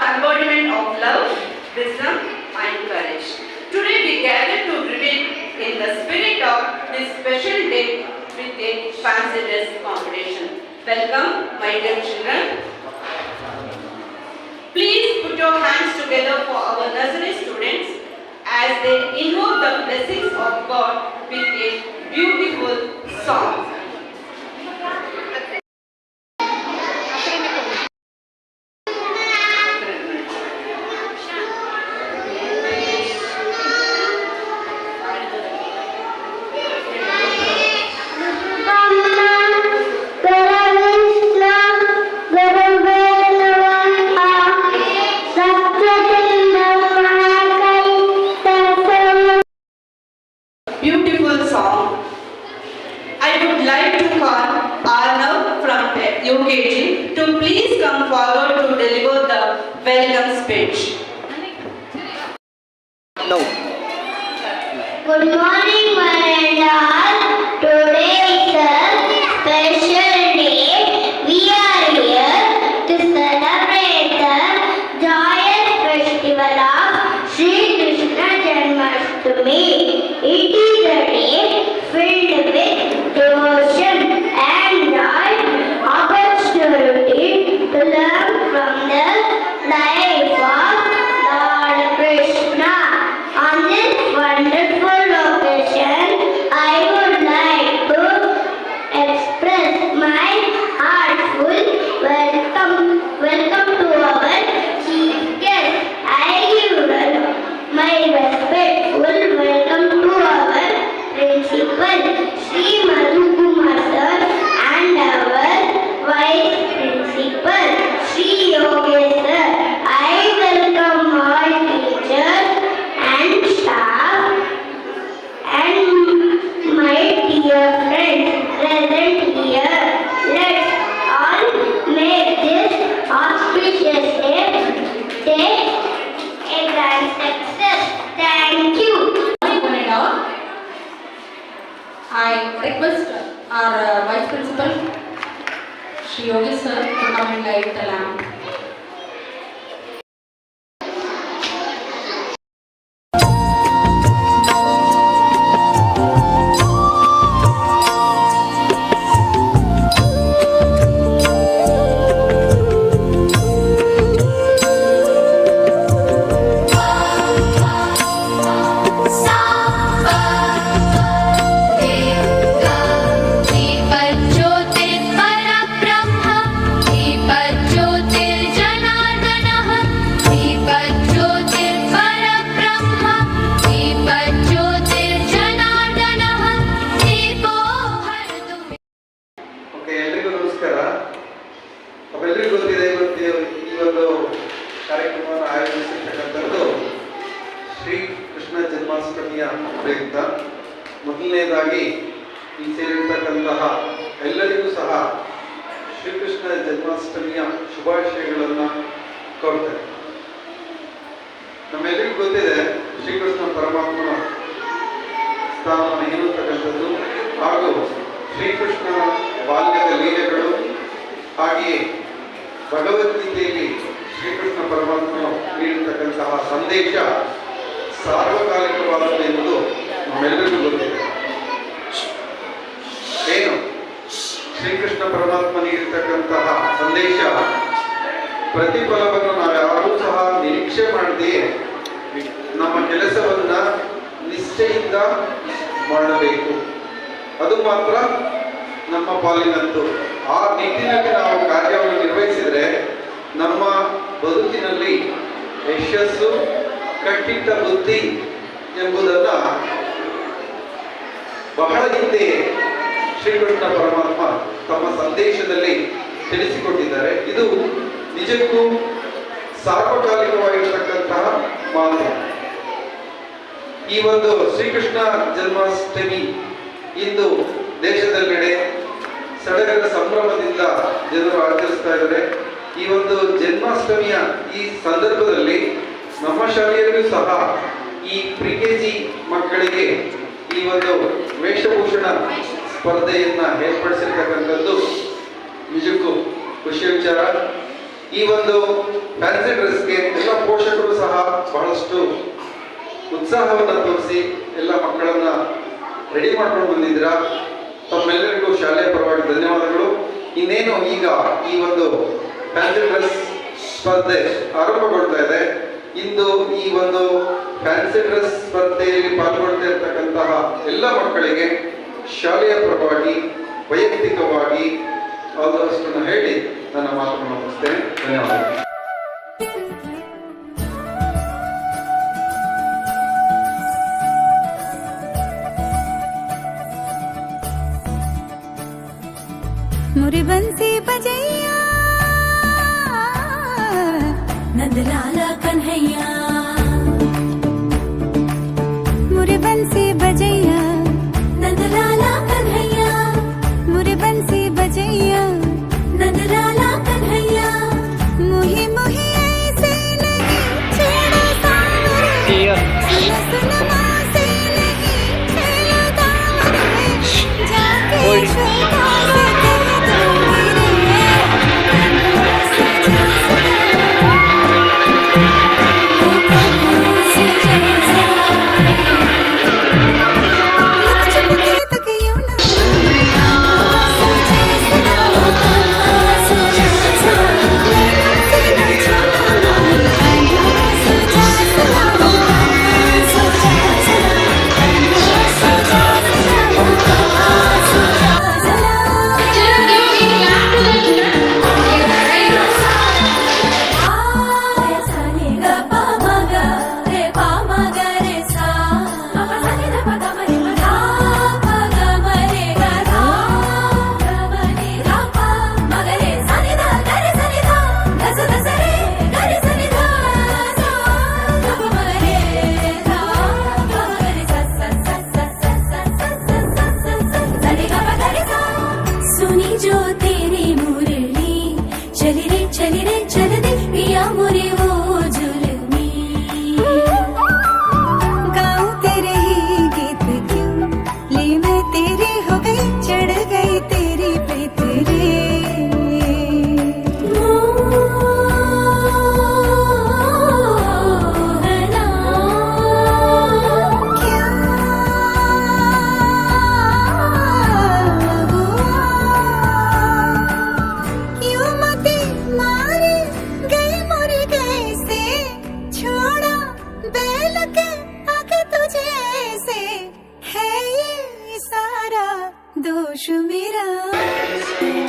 embodiment of love, wisdom, and courage. Today we gather to reveal in the spirit of this special day with a fancy dress competition. Welcome, my dear children. Please put your hands together for our nursery students as they invoke the blessings of God with a beautiful song. Beautiful song. I would like to call Arnav from UKG to please come forward to deliver the welcome speech. No. Good morning, one and all. Today is a special day. We are here to celebrate the joyous festival of Sri Krishna Janmashtami. It is a day filled with devotion and joy, opportunity to learn from the life of Lord Krishna. On this wonderful occasion, I would like to express my heartful welcome to our chief guest. I give my respectful welcome to our principal, Sri Madhu Kumar sir, and our vice principal, Sri Yogesh sir. I welcome all teachers and staff and my dear friends present here. Let's all make this auspicious day a grand success. Thank you. I request our Vice Principal, Shri Yogesh sir, to come and light the lamp. ಎಲ್ರಿಗೂ ನಮಸ್ಕಾರ. ಎಲ್ರಿಗೂ ಗೊತ್ತಿದೆ ಈ ಒಂದು ಕಾರ್ಯಕ್ರಮವನ್ನು ಆಯೋಜಿಸಿರ್ತಕ್ಕಂಥದ್ದು ಶ್ರೀ ಕೃಷ್ಣ ಜನ್ಮಾಷ್ಟಮಿಯ ಪ್ರಯುಕ್ತ. ಮೊದಲನೇದಾಗಿ ಈ ಸೇರಿರ್ತಕ್ಕಂತಹ ಎಲ್ಲರಿಗೂ ಸಹ ಶ್ರೀಕೃಷ್ಣ ಜನ್ಮಾಷ್ಟಮಿಯ ಶುಭಾಶಯಗಳನ್ನು ಕೋರ್ತೇನೆ. ನಮ್ಮೆಲ್ಲರಿಗೂ ಗೊತ್ತಿದೆ ಶ್ರೀಕೃಷ್ಣ ಪರಮಾತ್ಮನ ಸ್ಥಾನ ಏನಿರ್ತಕ್ಕಂಥದ್ದು ಹಾಗೂ ಶ್ರೀಕೃಷ್ಣನ ಬಾಲ್ಯದ ಲೀಲೆಗಳು, ಹಾಗೆಯೇ ಭಗವದ್ಗೀತೆಯಲ್ಲಿ ಶ್ರೀಕೃಷ್ಣ ಪರಮಾತ್ಮನು ನೀಡಿರ್ತಕ್ಕಂತಹ ಸಂದೇಶ ಸಾರ್ವಕಾಲಿಕವಾದದ್ದು ಎನ್ನುವುದು ನಮ್ಮೆಲ್ಲರಿಗೂ ಗೊತ್ತಿದೆ. ಏನು ಶ್ರೀಕೃಷ್ಣ ಪರಮಾತ್ಮ ನೀಡಿರ್ತಕ್ಕಂತಹ ಸಂದೇಶ ಪ್ರತಿಫಲವನ್ನು ನಾವ್ಯಾರೂ ಸಹ ನಿರೀಕ್ಷೆ ಮಾಡದೆಯೇ ನಮ್ಮ ಕೆಲಸವನ್ನ ನಿಷ್ಠೆಯಿಂದ ಮಾಡಬೇಕು. ಅದು ಮಾತ್ರ ನಮ್ಮ ಪಾಲಿನಂತು. ಆ ನಿಟ್ಟಿನಲ್ಲಿ ನಾವು ಕಾರ್ಯವನ್ನು ನಿರ್ವಹಿಸಿದರೆ ನಮ್ಮ ಬದುಕಿನಲ್ಲಿ ಯಶಸ್ಸು, ಕಟ್ಟಿಟ್ಟ ಬುದ್ಧಿ ಎಂಬುದನ್ನು ಬಹಳ ಹಿಂದೆ ಶ್ರೀಕೃಷ್ಣ ಪರಮಾತ್ಮ ತಮ್ಮ ಸಂದೇಶದಲ್ಲಿ ತಿಳಿಸಿಕೊಟ್ಟಿದ್ದಾರೆ. ಇದು ನಿಜಕ್ಕೂ ಸಾರ್ವಕಾಲಿಕವಾಗಿರತಕ್ಕಂತಹ ಮಾತು. ಈ ಒಂದು ಶ್ರೀಕೃಷ್ಣ ಜನ್ಮಾಷ್ಟಮಿ ಇಂದು ದೇಶದೆಲ್ಲೆಡೆ ಸಡಗರ ಸಂಭ್ರಮದಿಂದ ಜನರು ಆಚರಿಸ್ತಾ ಇದ್ದಾರೆ. ಈ ಒಂದು ಜನ್ಮಾಷ್ಟಮಿಯ ಈ ಸಂದರ್ಭದಲ್ಲಿ ನಮ್ಮ ಶಾಲೆಯಲ್ಲೂ ಸಹ ಈ ಪ್ರಿಕೆಜಿ ಮಕ್ಕಳಿಗೆ ಈ ಒಂದು ವೇಷಭೂಷಣ ಸ್ಪರ್ಧೆಯನ್ನ ಏರ್ಪಡಿಸಿರ್ತಕ್ಕಂಥದ್ದು ನಿಜಕ್ಕೂ ಖುಷಿಯ ವಿಚಾರ. ಈ ಒಂದು ಫ್ಯಾನ್ಸಿ ಡ್ರೆಸ್ಗೆ ಎಲ್ಲ ಪೋಷಕರು ಸಹ ಬಹಳಷ್ಟು ಉತ್ಸಾಹವನ್ನು ತೋರಿಸಿ ಎಲ್ಲ ಮಕ್ಕಳನ್ನ ರೆಡಿ ಮಾಡ್ಕೊಂಡು ಬಂದಿದ್ದೀರಾ. ತಮ್ಮೆಲ್ಲರಿಗೂ ಶಾಲೆಯ ಪರವಾಗಿ ಧನ್ಯವಾದಗಳು. ಇನ್ನೇನು ಈಗ ಈ ಒಂದು ಫ್ಯಾನ್ಸಿ ಡ್ರೆಸ್ ಸ್ಪರ್ಧೆ ಆರಂಭಗೊಳ್ತಾ ಇದೆ. ಇಂದು ಈ ಒಂದು ಫ್ಯಾನ್ಸಿ ಡ್ರೆಸ್ ಸ್ಪರ್ಧೆಯಲ್ಲಿ ಪಾಲ್ಗೊಳ್ತಾ ಇರತಕ್ಕಂತಹ ಎಲ್ಲ ಮಕ್ಕಳಿಗೆ ಶಾಲೆಯ ಪರವಾಗಿ ವೈಯಕ್ತಿಕವಾಗಿ ಆದಷ್ಟನ್ನು ಹೇಳಿ ನನ್ನ ಮಾತನ್ನು ಮುಗಿಸ್ತೇನೆ. ಧನ್ಯವಾದಗಳು. मुरी बंसी बजैया नंदलाला कन्हैया, मुरी बंसी बजैया नंदलाला कन्हैया, मुरी बंसी बजैया नंदलाला कन्हैया, मुही मुही ऐसे नहीं छेड़ो सावरे, सुनो सुनो माँ से नहीं छेड़ो दावरे, जाके छोटा से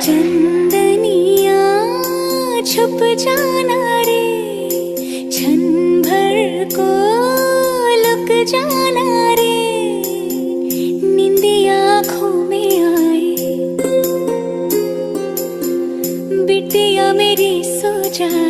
चंदनिया छुप जाना रे, क्षण भर को लुक जाना रे, नींदी आँखों में आए, बिटिया मेरी सो जा।